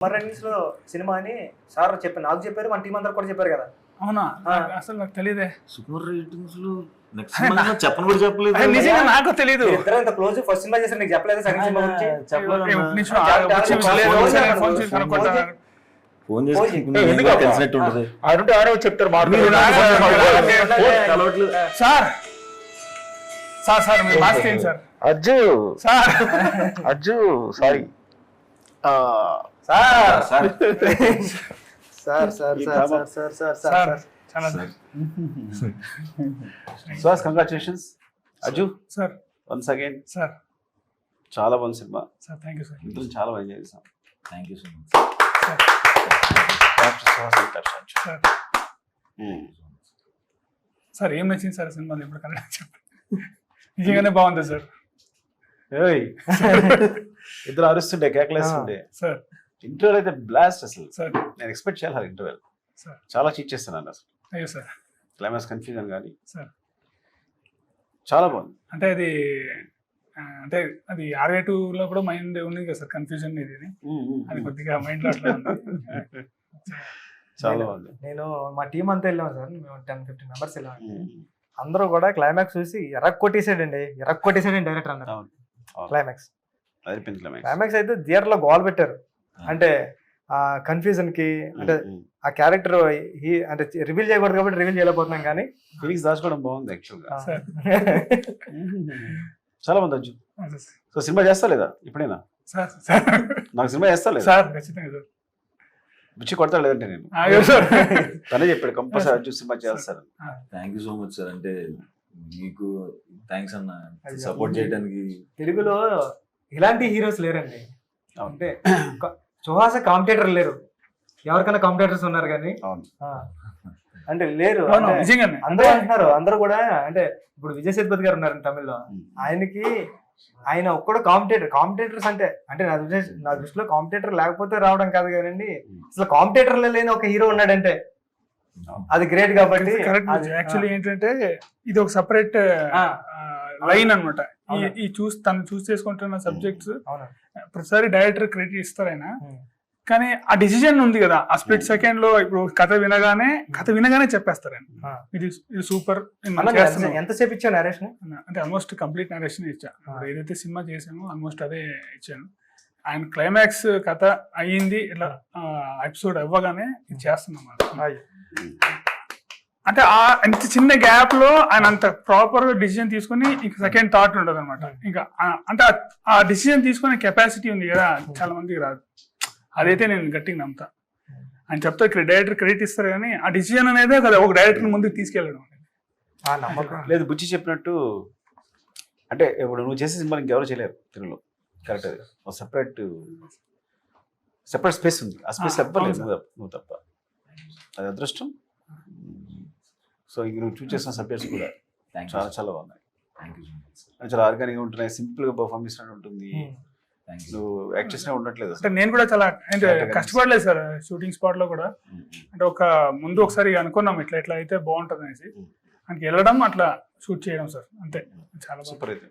Summer runnings లో cinema అని sir చెప్పారు, నాకు చెప్పారు, మన టీం అందరు కూడా చెప్పారు కదా. అవునా? అసలు నాకు తెలియదే. సూపర్ రేటింగ్స్ లో నెక్స్ట్ సినిమా చెప్పను కూడా చెప్పలేదు. నిజంగా నాకు తెలియదు. ఇద్దరు ఇంత క్లోజ్, ఫస్ట్ సినిమా చేశారు, నీకు చెప్పలేదు సెకండ్ సినిమా గురించి చెప్పలేదు. ఫోన్ చేసి తెలిసినట్టు ఉంటుంది. ఆరో చెప్తారు సార్. సార్ సార్ మీరు మాస్క్ ఏంటి sir? Ajju sir Ajju sorry sir sir sir sir sir sir sir sir sir చాలా sir congratulations Ajju sir once again. Sir చాలా బాగుంది cinema sir. Thank you sir. ఇద్దరు చాలా బాగా ఎంజాయ్ చేసాం. Thank you so much sir. Sir ఏం నచ్చింది సార్ సినిమాలో? ఇప్పుడు కన్నడ చెప్పండి. నిజంగానే బాగుంది సార్. ఇద్దరు అరుస్తుండే కేకలేస్తుండే. సార్ ఇంటర్వెల్ అయితే బ్లాస్ట్ అసలు. సార్ నేను ఎక్స్పెక్ట్ చేయాలి ఇంటర్వెల్. సార్ చాలా చీట్ చేస్తున్నాను అసలు. అయ్యో సార్. క్లైమాక్స్ కన్ఫ్యూజన్ కానీ సార్ చాలా బాగుంది. అంటే అది R2 కూడా మైండ్ ఉంది కదా సార్, కన్ఫ్యూజన్ ఇది. అది కొద్దిగా మైండ్ లో అట్లా ఉంది. చాలా బాగుంది. నేను మా టీం అంతా వెళ్ళాము సార్, మేము 10-15 మెంబర్స్ వెళ్ళాము. అందరూ కూడా క్లైమాక్స్ చూసి కొట్టేసాడండి డైరెక్టర్ అన్నారు. క్లైమాక్స్ క్లైమాక్స్ అయితే థియేటర్ లో గోల్ పెట్టారు. అంటే ఆ కన్ఫ్యూజన్ కి, అంటే ఆ క్యారెక్టర్ అంటే రివీల్ చేయకూడదు కాబట్టి రివీల్ చేయలేకపోతున్నాం, కానీ ఫీలింగ్స్ దాచుకోవడం బాగుంది యాక్చువల్ గా. సార్ చాలా బాగుంది అజ్జు. సో సినిమా చేస్తా లేదా ఇప్పుడైనా? సార్ సార్ నాకు సినిమా చేస్తా లేదా? సార్ ఖచ్చితంగా సార్. బుచ్చి కొడతా లేదంటే నేను తనే చెప్పాడు కంపల్సరీ అజ్జు సినిమా చేస్తారు. Thank you so much sir. అంటే మీకు థ్యాంక్స్ అన్న, సపోర్ట్ చేయడానికి. తెలుగులో ఇలాంటి హీరోస్ లేరండి. అంటే సుహాస కాంపిటేటర్ లేరు, ఎవరికైనా కాంపిటేటర్స్ ఉన్నారు కానీ అంటే లేరు. అందరూ అంటున్నారు, అందరూ కూడా. అంటే ఇప్పుడు విజయ్ సేతుపతి గారు ఉన్నారు తమిళ్లో, ఆయన ఒక్కడు కాంపిటేటర్స్ అంటే నా దృష్టిలో కాంపిటేటర్ లేకపోతే రావడం కాదు కానండి, అసలు కాంపిటేటర్ లేని ఒక హీరో ఉన్నాడంటే అది గ్రేట్. కాబట్టి యాక్చువల్లీ ఏంటంటే ఇది ఒక సపరేట్ లైన్ అనమాట. తను చూస్ చేసుకుంటున్న సబ్జెక్ట్స్ ప్రతిసారి డైరెక్టర్ క్రెడిట్ ఇస్తారు ఆయన, కానీ ఆ డిసిజన్ ఉంది కదా, ఆ స్ప్లిట్ సెకండ్ లో ఇప్పుడు కథ వినగానే చెప్పేస్తారు ఆయన, ఇది సూపర్. ఎంతసేపు ఇచ్చాను నరేషన్? అంటే ఆల్మోస్ట్ కంప్లీట్ నరేషన్ ఇచ్చా. ఏదైతే సినిమా చేసామో ఆల్మోస్ట్ అదే ఇచ్చాను. ఆయన క్లైమాక్స్ కథ అయ్యింది, ఇట్లా ఎపిసోడ్ అవ్వగానే ఇది చేస్తున్నాం. అంటే అంత చిన్న గ్యాప్ లో ఆయన అంత ప్రాపర్ గా డిసిజన్ తీసుకుని ఇంకా సెకండ్ థాట్ ఉండదు అనమాట. ఇంకా అంటే ఆ డిసిజన్ తీసుకునే కెపాసిటీ ఉంది కదా, చాలా మందికి రాదు. అదైతే నేను గట్టిగా నమ్ముతా. ఆయన చెప్తా ఇక్కడ డైరెక్టర్ క్రెడిట్ ఇస్తారు, కానీ ఆ డిసిజన్ అనేదే కదా ఒక డైరెక్టర్ ముందుకు తీసుకెళ్ళడం లేదు. బుచ్చి చెప్పినట్టు అంటే ఇప్పుడు నువ్వు చేసే సినిమా ఇంకెవరు చేయలేరు తెలుగులో. కరెక్ట్, అది ఒక సెపరేట్ స్పేస్ ఉంది. ఆ స్పేస్ ఎవ్వలేదు నువ్వు తప్ప. అది అదృష్టం. సో ఇంక నువ్వు చూస్ చేసిన సబ్జెక్ట్స్ కూడా చాలా చాలా బాగున్నాయి. చాలా ఆర్గానిక్గా ఉంటున్నాయి, సింపుల్ గా పర్ఫార్మ్ చేసినట్టు ఉంటుంది. నువ్వు యాక్ట్ చేసినా ఉండట్లేదు. అంటే నేను కూడా చాలా కష్టపడలేదు సార్ షూటింగ్ స్పాట్ లో కూడా. అంటే ముందు ఒకసారి అనుకున్నాం ఇట్లా అయితే బాగుంటుంది అనేసి, అందుకే వెళ్ళడం అట్లా షూట్ చేయడం సార్, అంతే. చాలా సూపర్ అయితే.